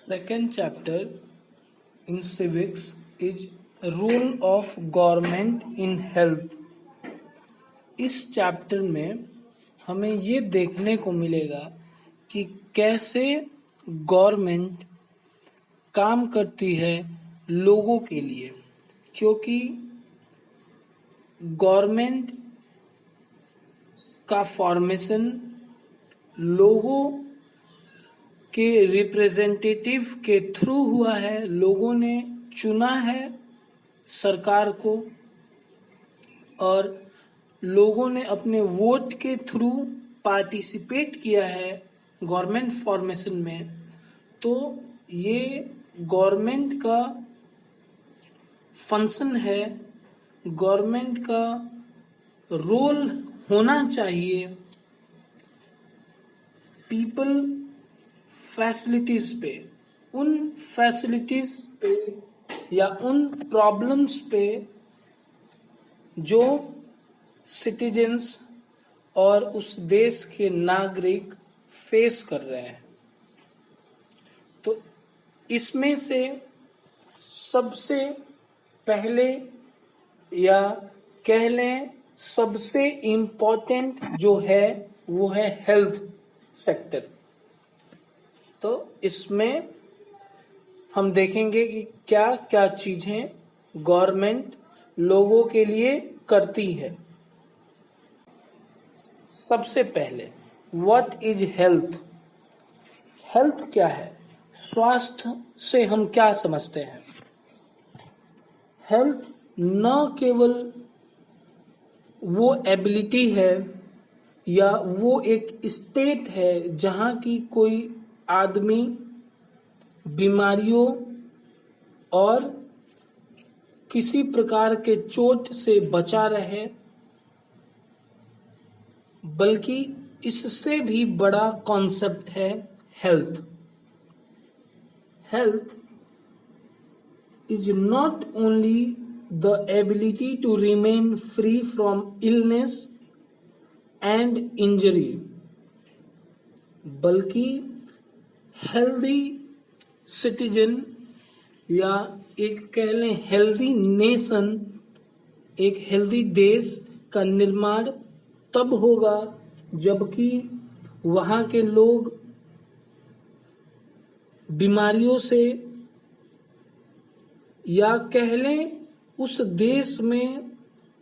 Second chapter in civics is role of government in health. इस chapter में हमें ये देखने को मिलेगा कि कैसे गवर्नमेंट काम करती है लोगों के लिए, क्योंकि गवर्नमेंट का फॉर्मेशन लोगों के रिप्रेजेंटेटिव के थ्रू हुआ है। लोगों ने चुना है सरकार को और लोगों ने अपने वोट के थ्रू पार्टिसिपेट किया है गवर्नमेंट फॉर्मेशन में। तो ये गवर्नमेंट का फंक्शन है, गवर्नमेंट का रोल होना चाहिए पीपल फैसिलिटीज पे, उन फैसिलिटीज पे या उन प्रॉब्लम्स पे जो सिटीजन्स और उस देश के नागरिक फेस कर रहे हैं। तो इसमें से सबसे पहले या कह लें सबसे इम्पोर्टेंट जो है वो है हेल्थ सेक्टर। तो इसमें हम देखेंगे कि क्या क्या चीजें गवर्नमेंट लोगों के लिए करती है। सबसे पहले व्हाट इज हेल्थ? हेल्थ क्या है? स्वास्थ्य से हम क्या समझते हैं? हेल्थ न केवल वो एबिलिटी है या वो एक स्टेट है जहां की कोई आदमी बीमारियों और किसी प्रकार के चोट से बचा रहे, बल्कि इससे भी बड़ा कॉन्सेप्ट है health. Health is not only the ability to remain free from illness and injury, बल्कि हेल्दी सिटीजन या एक कह लें हेल्दी नेशन, एक हेल्दी देश का निर्माण तब होगा जबकि वहाँ के लोग बीमारियों से या कह लें उस देश में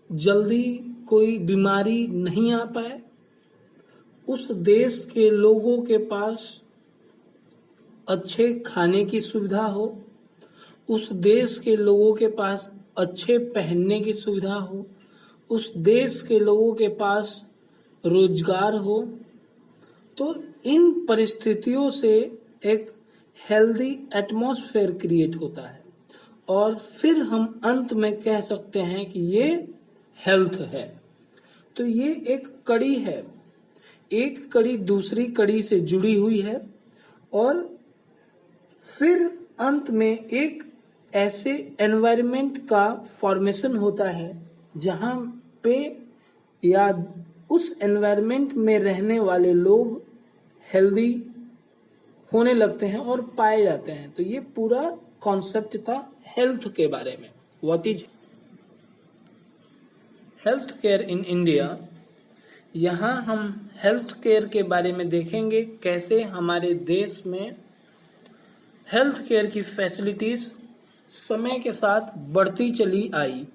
जल्दी कोई बीमारी नहीं आ पाए, उस देश के लोगों के पास अच्छे खाने की सुविधा हो, उस देश के लोगों के पास अच्छे पहनने की सुविधा हो, उस देश के लोगों के पास रोजगार हो। तो इन परिस्थितियों से एक हेल्दी एटमॉस्फेयर क्रिएट होता है और फिर हम अंत में कह सकते हैं कि ये हेल्थ है। तो ये एक कड़ी है, एक कड़ी दूसरी कड़ी से जुड़ी हुई है और फिर अंत में एक ऐसे एनवायरनमेंट का फॉर्मेशन होता है जहां पे या उस एनवायरनमेंट में रहने वाले लोग हेल्दी होने लगते हैं और पाए जाते हैं। तो ये पूरा कॉन्सेप्ट था हेल्थ के बारे में। What is health care in India? यहाँ हम हेल्थ केयर के बारे में देखेंगे कैसे हमारे देश में हेल्थ केयर की फैसिलिटीज समय के साथ बढ़ती चली आई।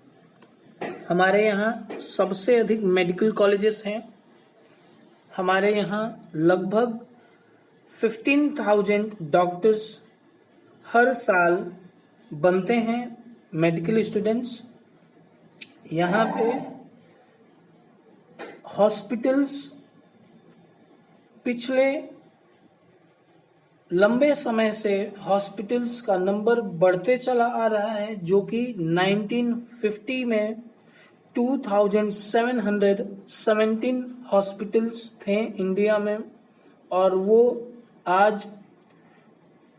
हमारे यहाँ सबसे अधिक मेडिकल कॉलेजेस हैं। हमारे यहाँ लगभग 15,000 डॉक्टर्स हर साल बनते हैं, मेडिकल स्टूडेंट्स। यहाँ पे हॉस्पिटल्स पिछले लंबे समय से हॉस्पिटल्स का नंबर बढ़ते चला आ रहा है, जो कि 1950 में 2717 हॉस्पिटल्स थे इंडिया में और वो आज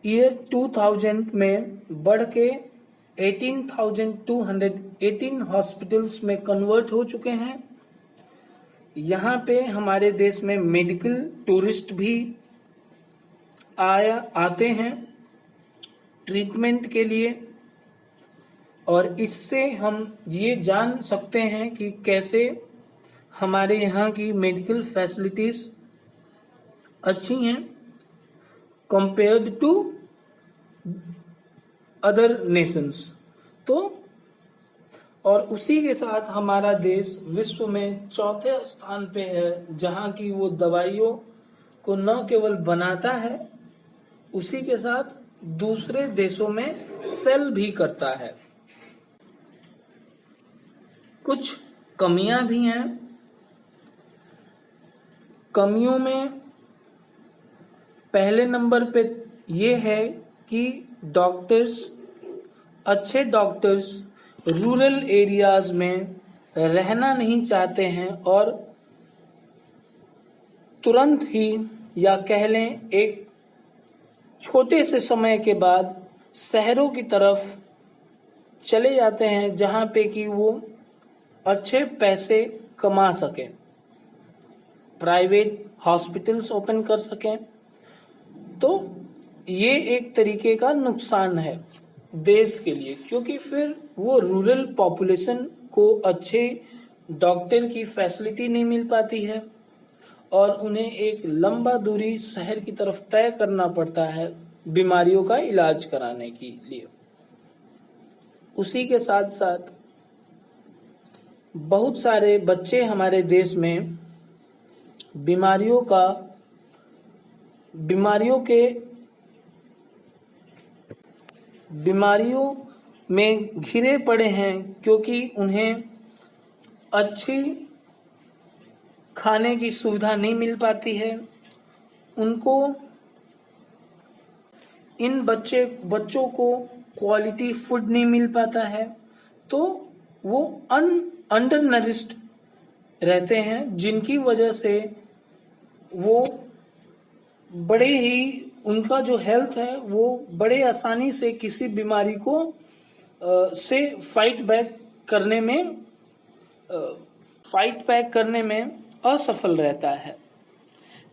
ईयर 2000 में बढ़ के 18,218 हॉस्पिटल्स में कन्वर्ट हो चुके हैं। यहाँ पे हमारे देश में मेडिकल टूरिस्ट भी आते हैं ट्रीटमेंट के लिए, और इससे हम ये जान सकते हैं कि कैसे हमारे यहाँ की मेडिकल फैसिलिटीज अच्छी हैं कंपेयर्ड टू अदर नेशंस। तो और उसी के साथ हमारा देश विश्व में चौथे स्थान पे है, जहाँ की वो दवाइयों को न केवल बनाता है, उसी के साथ दूसरे देशों में सेल भी करता है। कुछ कमियां भी हैं। कमियों में पहले नंबर पे ये है कि अच्छे डॉक्टर्स रूरल एरियाज में रहना नहीं चाहते हैं और तुरंत ही, या कह लें एक छोटे से समय के बाद, शहरों की तरफ चले जाते हैं, जहां पे कि वो अच्छे पैसे कमा सकें, प्राइवेट हॉस्पिटल्स ओपन कर सकें। तो ये एक तरीके का नुकसान है देश के लिए, क्योंकि फिर वो रूरल पॉपुलेशन को अच्छे डॉक्टर की फैसिलिटी नहीं मिल पाती है और उन्हें एक लंबा दूरी शहर की तरफ तय करना पड़ता है बीमारियों का इलाज कराने के लिए। उसी के साथ साथ बहुत सारे बच्चे हमारे देश में बीमारियों में घिरे पड़े हैं, क्योंकि उन्हें अच्छी खाने की सुविधा नहीं मिल पाती है। उनको इन बच्चों को क्वालिटी फूड नहीं मिल पाता है, तो वो अंडर नरिश्ड रहते हैं, जिनकी वजह से वो बड़े ही, उनका जो हेल्थ है वो बड़े आसानी से किसी बीमारी को से फाइट बैक करने में असफल रहता है,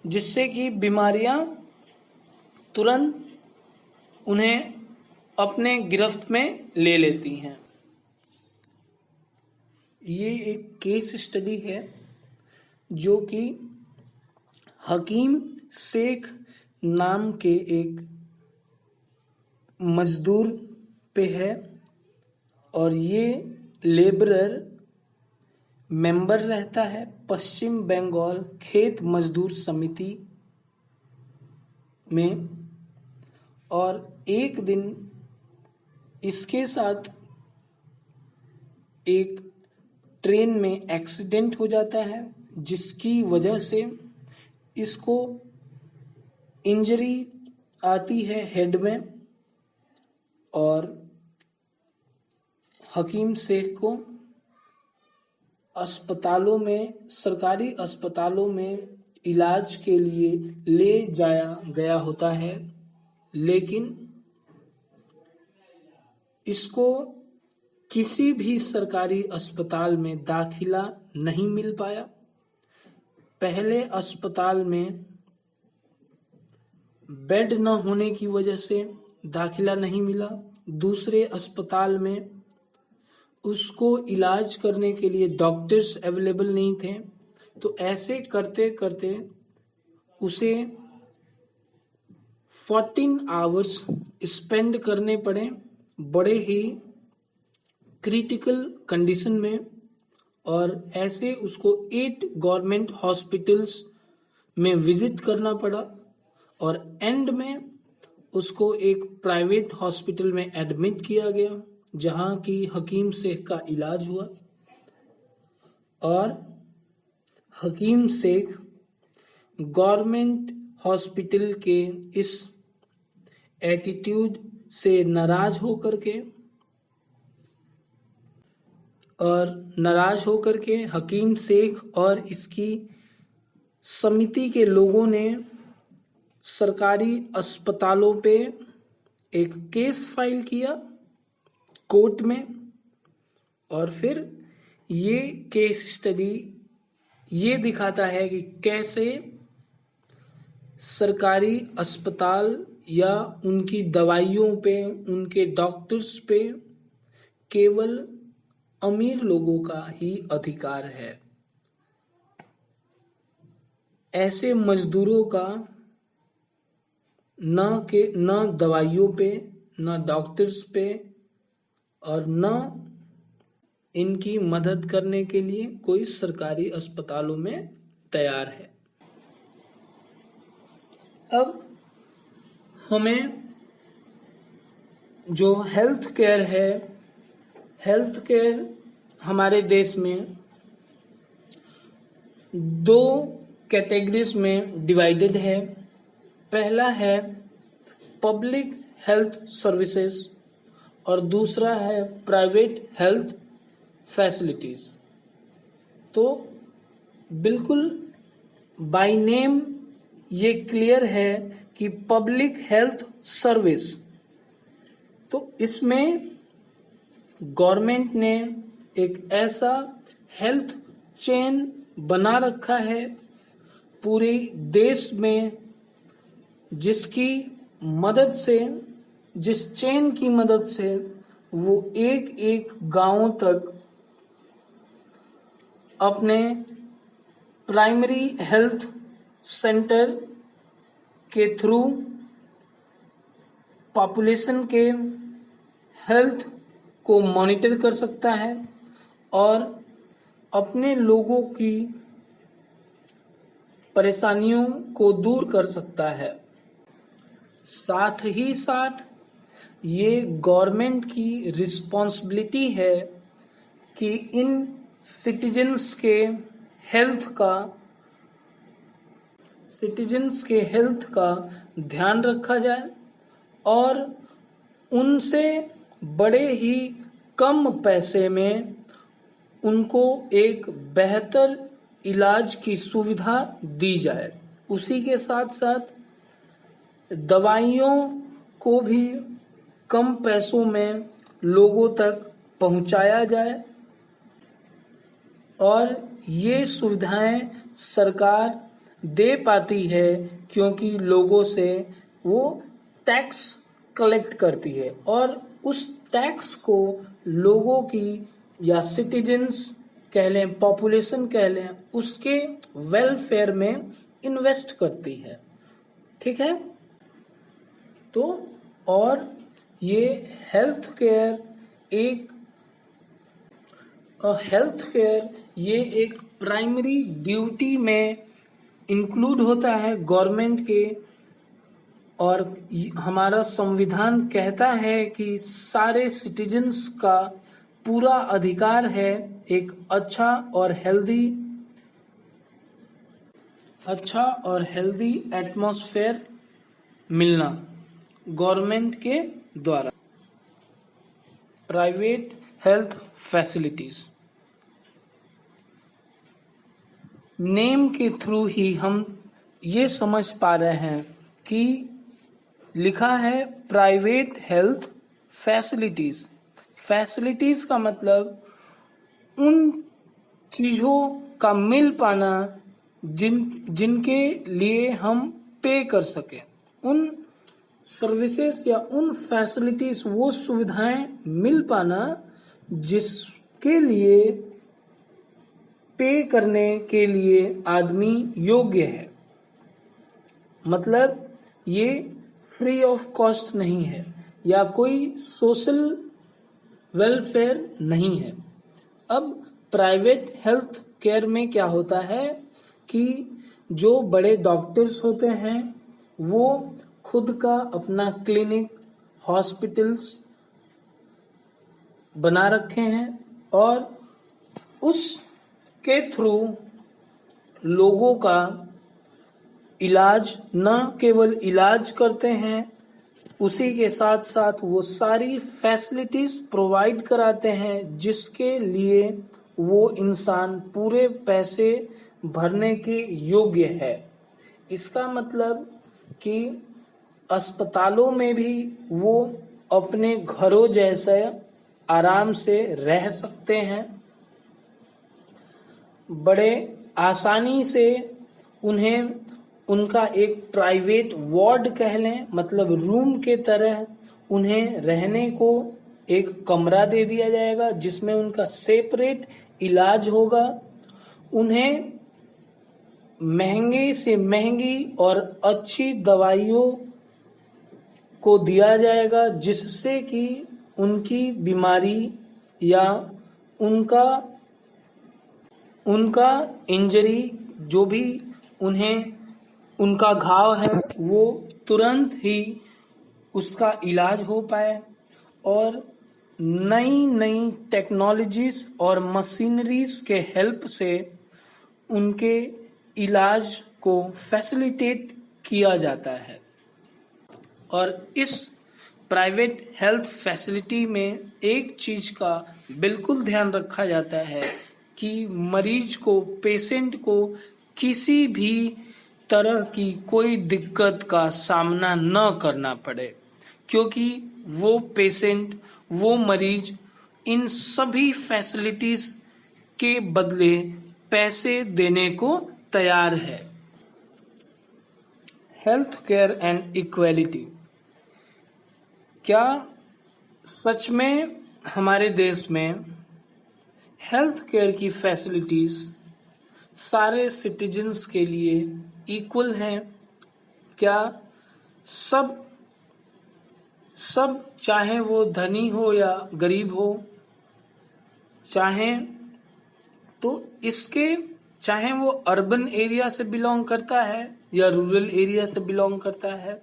जिससे कि बीमारियां तुरंत उन्हें अपने गिरफ्त में ले लेती हैं। ये एक केस स्टडी है जो कि हकीम शेख नाम के एक मजदूर पे है, और ये लेबरर मेंबर रहता है पश्चिम बंगाल खेत मजदूर समिति में। और एक दिन इसके साथ एक ट्रेन में एक्सीडेंट हो जाता है, जिसकी वजह से इसको इंजरी आती है हेड में, और हकीम शेख को सरकारी अस्पतालों में इलाज के लिए ले जाया गया होता है, लेकिन इसको किसी भी सरकारी अस्पताल में दाखिला नहीं मिल पाया। पहले अस्पताल में बेड न होने की वजह से दाखिला नहीं मिला, दूसरे अस्पताल में उसको इलाज करने के लिए डॉक्टर्स अवेलेबल नहीं थे। तो ऐसे करते करते उसे 14 आवर्स स्पेंड करने पड़े बड़े ही क्रिटिकल कंडीशन में, और ऐसे उसको 8 गवर्नमेंट हॉस्पिटल्स में विजिट करना पड़ा, और एंड में उसको एक प्राइवेट हॉस्पिटल में एडमिट किया गया, जहां की हकीम शेख का इलाज हुआ। और हकीम शेख गवर्नमेंट हॉस्पिटल के इस एटीट्यूड से नाराज होकर के हकीम शेख और इसकी समिति के लोगों ने सरकारी अस्पतालों पे एक केस फाइल किया कोर्ट में। और फिर ये केस स्टडी ये दिखाता है कि कैसे सरकारी अस्पताल या उनकी दवाइयों पे, उनके डॉक्टर्स पे केवल अमीर लोगों का ही अधिकार है। ऐसे मजदूरों का न दवाइयों पे, न डॉक्टर्स पे और न इनकी मदद करने के लिए कोई सरकारी अस्पतालों में तैयार है। अब हमें जो हेल्थ केयर है, हेल्थ केयर हमारे देश में 2 कैटेगरीज में डिवाइडेड है। पहला है पब्लिक हेल्थ सर्विसेज और दूसरा है प्राइवेट हेल्थ फैसिलिटीज। तो बिल्कुल बाय नेम ये क्लियर है कि पब्लिक हेल्थ सर्विस, तो इसमें गवर्नमेंट ने एक ऐसा हेल्थ चेन बना रखा है पूरे देश में, जिसकी मदद से, जिस चेन की मदद से वो एक एक गांव तक अपने प्राइमरी हेल्थ सेंटर के थ्रू पॉपुलेशन के हेल्थ को मॉनिटर कर सकता है और अपने लोगों की परेशानियों को दूर कर सकता है। साथ ही साथ ये गवर्नमेंट की रिस्पॉन्सिबिलिटी है कि इन सिटीजन्स के हेल्थ का ध्यान रखा जाए और उनसे बड़े ही कम पैसे में उनको एक बेहतर इलाज की सुविधा दी जाए। उसी के साथ साथ दवाइयों को भी कम पैसों में लोगों तक पहुंचाया जाए और ये सुविधाएं सरकार दे पाती है क्योंकि लोगों से वो टैक्स कलेक्ट करती है और उस टैक्स को लोगों की या सिटीजन्स कह लें, पॉपुलेशन कह लें, उसके वेलफेयर में इन्वेस्ट करती है। ठीक है, तो और ये हेल्थ केयर ये एक प्राइमरी ड्यूटी में इंक्लूड होता है गवर्नमेंट के, और हमारा संविधान कहता है कि सारे सिटीजन्स का पूरा अधिकार है एक अच्छा और हेल्दी एटमॉस्फेयर मिलना गवर्नमेंट के द्वारा। प्राइवेट हेल्थ फैसिलिटीज, नेम के थ्रू ही हम ये समझ पा रहे हैं कि लिखा है प्राइवेट हेल्थ फैसिलिटीज। फैसिलिटीज का मतलब उन चीजों का मिल पाना जिनके लिए हम पे कर सके, उन सर्विसेज या उन फैसिलिटीज, वो सुविधाएं मिल पाना जिसके लिए पे करने के लिए आदमी योग्य है। मतलब ये फ्री ऑफ कॉस्ट नहीं है या कोई सोशल वेलफेयर नहीं है। अब प्राइवेट हेल्थ केयर में क्या होता है कि जो बड़े डॉक्टर्स होते हैं वो खुद का अपना क्लिनिक, हॉस्पिटल्स बना रखे हैं और उसके थ्रू लोगों का इलाज, न केवल इलाज करते हैं, उसी के साथ साथ वो सारी फैसिलिटीज प्रोवाइड कराते हैं जिसके लिए वो इंसान पूरे पैसे भरने के योग्य है। इसका मतलब कि अस्पतालों में भी वो अपने घरों जैसे आराम से रह सकते हैं, बड़े आसानी से उन्हें उनका एक प्राइवेट वार्ड कह लें, मतलब रूम के तरह उन्हें रहने को एक कमरा दे दिया जाएगा जिसमें उनका सेपरेट इलाज होगा। उन्हें महंगे से महंगी और अच्छी दवाइयों को दिया जाएगा जिससे कि उनकी बीमारी या उनका इंजरी जो भी उन्हें उनका घाव है वो तुरंत ही उसका इलाज हो पाए। और नई नई टेक्नोलॉजीज और मशीनरीज के हेल्प से उनके इलाज को फैसिलिटेट किया जाता है। और इस प्राइवेट हेल्थ फैसिलिटी में एक चीज का बिल्कुल ध्यान रखा जाता है कि मरीज को, पेशेंट को किसी भी तरह की कोई दिक्कत का सामना न करना पड़े, क्योंकि वो पेशेंट, वो मरीज इन सभी फैसिलिटीज के बदले पैसे देने को तैयार है। हेल्थ केयर एंड इक्वेलिटी, क्या सच में हमारे देश में हेल्थ केयर की फैसिलिटीज सारे सिटीजन्स के लिए इक्वल हैं? क्या सब चाहे वो धनी हो या गरीब हो, चाहे वो अर्बन एरिया से बिलोंग करता है या रूरल एरिया से बिलोंग करता है,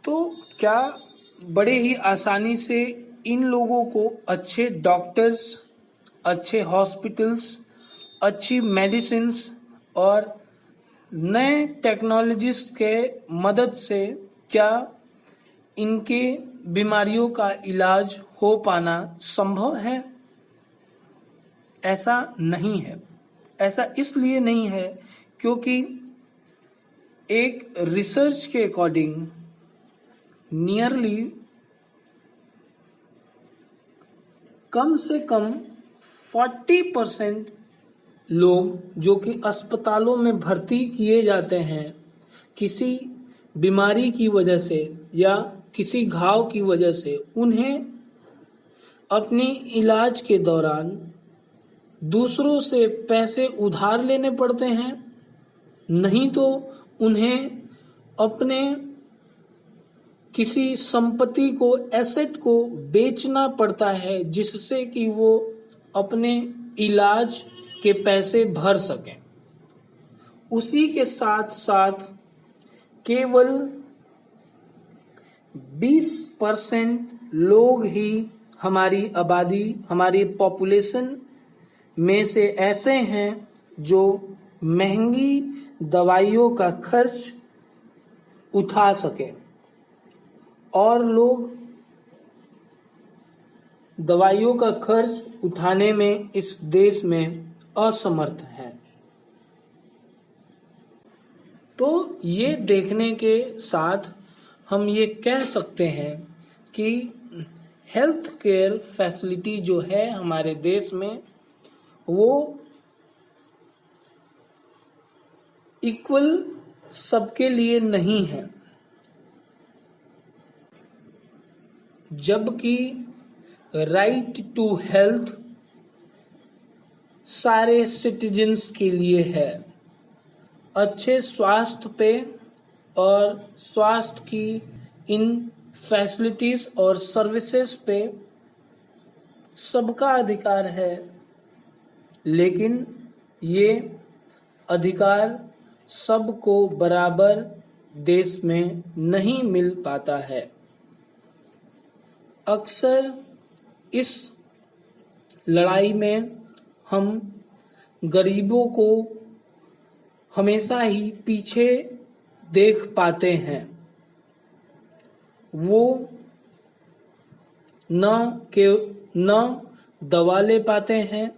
तो क्या बड़े ही आसानी से इन लोगों को अच्छे डॉक्टर्स, अच्छे हॉस्पिटल्स, अच्छी मेडिसिन्स और नए टेक्नोलॉजीज के मदद से क्या इनके बीमारियों का इलाज हो पाना संभव है? ऐसा नहीं है। ऐसा इसलिए नहीं है क्योंकि एक रिसर्च के अकॉर्डिंग नियरली कम से कम 40% लोग जो कि अस्पतालों में भर्ती किए जाते हैं किसी बीमारी की वजह से या किसी घाव की वजह से, उन्हें अपनी इलाज के दौरान दूसरों से पैसे उधार लेने पड़ते हैं, नहीं तो उन्हें अपने किसी संपत्ति को, एसेट को बेचना पड़ता है जिससे कि वो अपने इलाज के पैसे भर सकें। उसी के साथ साथ केवल 20% लोग ही हमारी आबादी, हमारी पॉपुलेशन में से ऐसे हैं जो महंगी दवाइयों का खर्च उठा सके, और लोग दवाइयों का खर्च उठाने में इस देश में असमर्थ हैं। तो ये देखने के साथ हम ये कह सकते हैं कि हेल्थ केयर फैसिलिटी जो है हमारे देश में वो इक्वल सबके लिए नहीं है, जबकि राइट टू हेल्थ सारे सिटीजन्स के लिए है। अच्छे स्वास्थ्य पे और स्वास्थ्य की इन फैसिलिटीज और सर्विसेज पे सबका अधिकार है, लेकिन ये अधिकार सबको बराबर देश में नहीं मिल पाता है। अक्सर इस लड़ाई में हम गरीबों को हमेशा ही पीछे देख पाते हैं। वो न दवा ले पाते हैं,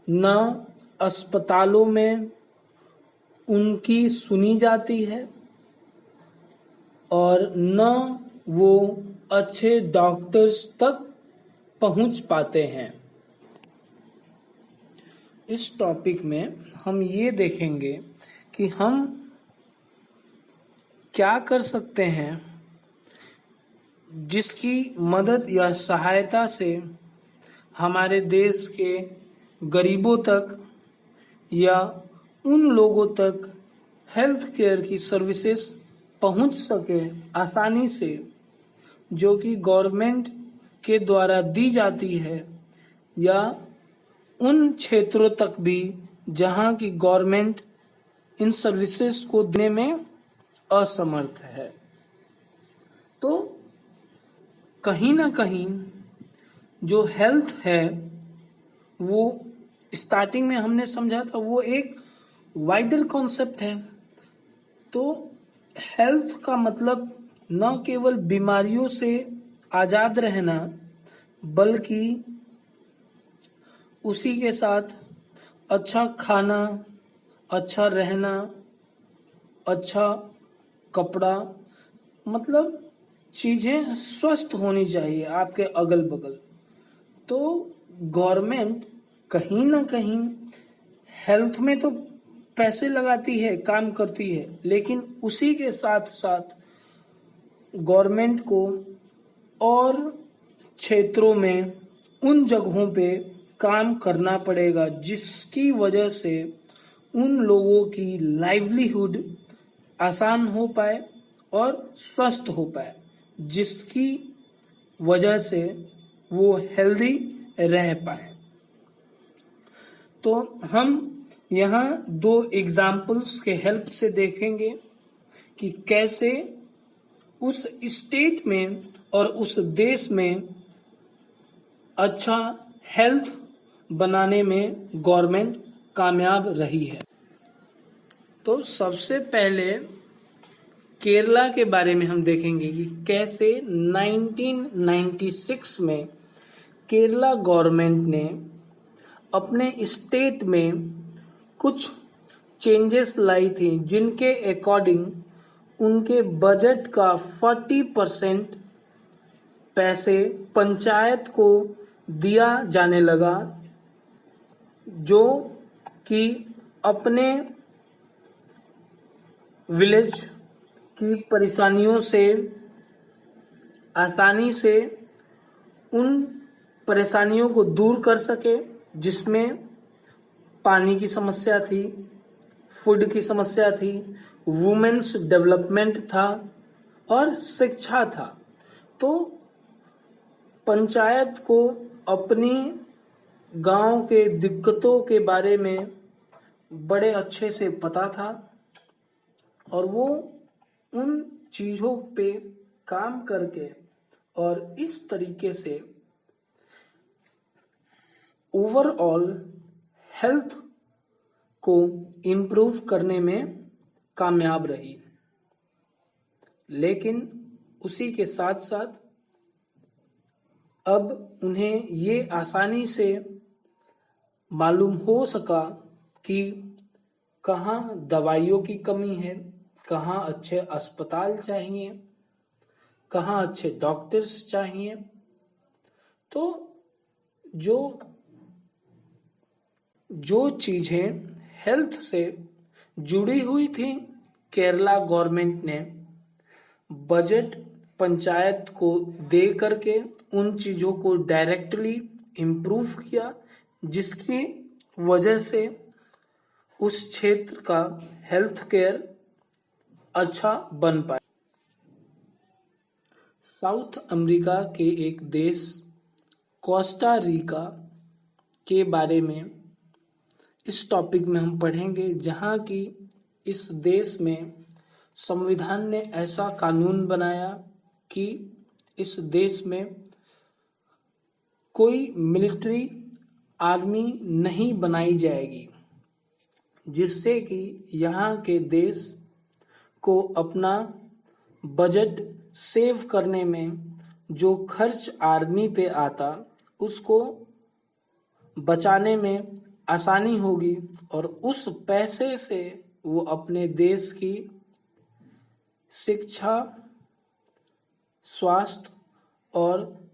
न अस्पतालों में उनकी सुनी जाती है, और न वो अच्छे डॉक्टर्स तक पहुंच पाते हैं। इस टॉपिक में हम ये देखेंगे कि हम क्या कर सकते हैं जिसकी मदद या सहायता से हमारे देश के गरीबों तक या उन लोगों तक हेल्थ केयर की सर्विसेज पहुंच सके आसानी से, जो कि गवर्नमेंट के द्वारा दी जाती है, या उन क्षेत्रों तक भी जहां की गवर्नमेंट इन सर्विसेज को देने में असमर्थ है। तो कहीं ना कहीं जो हेल्थ है वो स्टार्टिंग में हमने समझा था वो एक वाइडर कॉन्सेप्ट है। तो हेल्थ का मतलब न केवल बीमारियों से आजाद रहना, बल्कि उसी के साथ अच्छा खाना, अच्छा रहना, अच्छा कपड़ा, मतलब चीजें स्वस्थ होनी चाहिए आपके अगल बगल। तो गवर्नमेंट कहीं ना कहीं हेल्थ में तो पैसे लगाती है, काम करती है, लेकिन उसी के साथ साथ गवर्नमेंट को और क्षेत्रों में उन जगहों पे काम करना पड़ेगा जिसकी वजह से उन लोगों की लाइवलीहुड आसान हो पाए और स्वस्थ हो पाए, जिसकी वजह से वो हेल्दी रह पाए। तो हम यहाँ दो एग्जाम्पल्स के हेल्प से देखेंगे कि कैसे उस स्टेट में और उस देश में अच्छा हेल्थ बनाने में गवर्नमेंट कामयाब रही है। तो सबसे पहले केरला के बारे में हम देखेंगे कि कैसे 1996 में केरला गवर्नमेंट ने अपने स्टेट में कुछ चेंजेस लाई थी, जिनके अकॉर्डिंग उनके बजट का 40% पैसे पंचायत को दिया जाने लगा, जो कि अपने विलेज की परेशानियों से आसानी से उन परेशानियों को दूर कर सके, जिसमें पानी की समस्या थी, फूड की समस्या थी, वुमेन्स डेवलपमेंट था और शिक्षा था। तो पंचायत को अपनी गांव के दिक्कतों के बारे में बड़े अच्छे से पता था और वो उन चीजों पे काम करके और इस तरीके से ओवरऑल हेल्थ को इम्प्रूव करने में कामयाब रही। लेकिन उसी के साथ साथ अब उन्हें ये आसानी से मालूम हो सका कि कहाँ दवाइयों की कमी है, कहाँ अच्छे अस्पताल चाहिए, कहाँ अच्छे डॉक्टर्स चाहिए। तो जो चीजें हेल्थ से जुड़ी हुई थी, केरला गवर्नमेंट ने बजट पंचायत को दे करके उन चीजों को डायरेक्टली इम्प्रूव किया, जिसकी वजह से उस क्षेत्र का हेल्थ केयर अच्छा बन पाए। साउथ अमेरिका के एक देश कोस्टा रिका के बारे में इस टॉपिक में हम पढ़ेंगे, जहां की इस देश में संविधान ने ऐसा कानून बनाया कि इस देश में कोई मिलिट्री आर्मी नहीं बनाई जाएगी, जिससे कि यहाँ के देश को अपना बजट सेव करने में जो खर्च आर्मी पे आता उसको बचाने में आसानी होगी और उस पैसे से वो अपने देश की शिक्षा, स्वास्थ्य और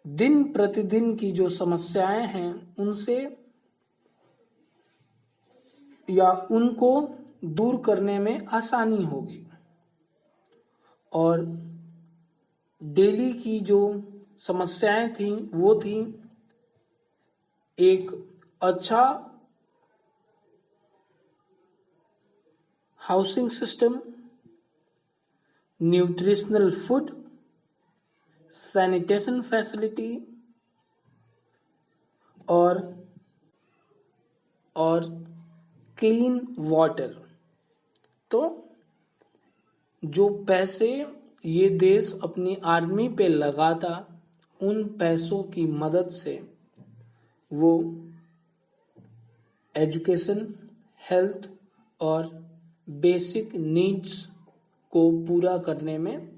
दिन प्रतिदिन की जो समस्याएं हैं उनसे या उनको दूर करने में आसानी होगी। और दिल्ली की जो समस्याएं थी वो थी एक अच्छा housing system, nutritional food, sanitation facility और क्लीन वाटर। तो जो पैसे ये देश अपनी आर्मी पे लगाता, उन पैसों की मदद से वो एजुकेशन, हेल्थ और बेसिक नीड्स को पूरा करने में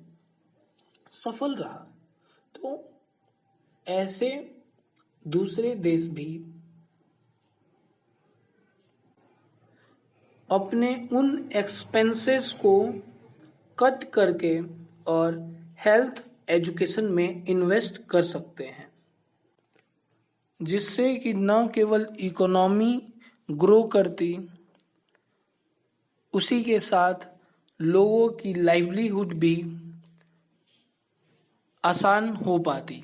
सफल रहा। तो ऐसे दूसरे देश भी अपने उन एक्सपेंसेस को कट करके और हेल्थ एजुकेशन में इन्वेस्ट कर सकते हैं, जिससे कि न केवल इकोनॉमी ग्रो करती, उसी के साथ लोगों की लाइवलीहुड भी आसान हो पाती।